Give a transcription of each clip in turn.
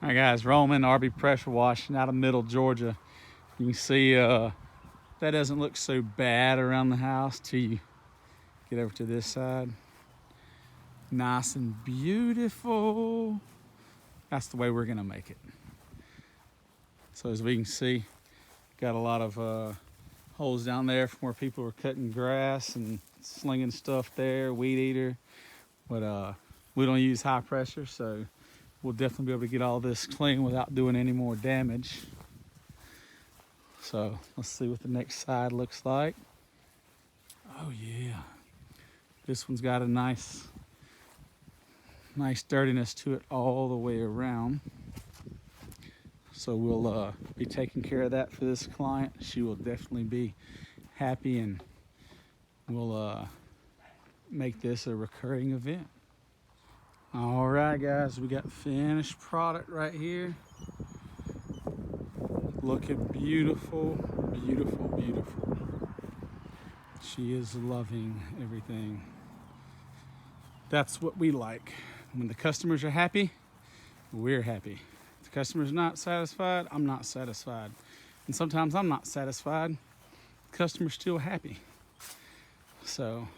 All right, guys, Roman RB pressure washing out of Middle Georgia. You can see that doesn't look so bad around the house till you get over to this side. Nice and beautiful. That's the way we're gonna make it. So as we can see, got a lot of holes down there from where people were cutting grass and slinging stuff there, weed eater. But we don't use high pressure, so we'll definitely be able to get all this clean without doing any more damage. So let's see what the next side looks like. Oh yeah, this one's got a nice dirtiness to it all the way around. So we'll be taking care of that for this client. She will definitely be happy, and we'll make this a recurring event. All right, guys, we got finished product right here. Looking beautiful, beautiful, beautiful. She is loving everything. That's what we like. When the customers are happy, we're happy. If the customer's not satisfied, I'm not satisfied. And sometimes I'm not satisfied, the customer's still happy. So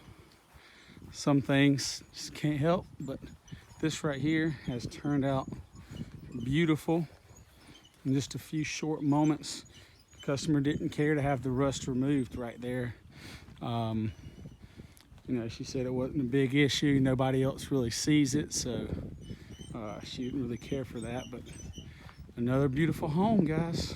some things just can't help, but this right here has turned out beautiful. In just a few short moments, the customer didn't care to have the rust removed right there. She said it wasn't a big issue. Nobody else really sees it, so she didn't really care for that. But another beautiful home, guys.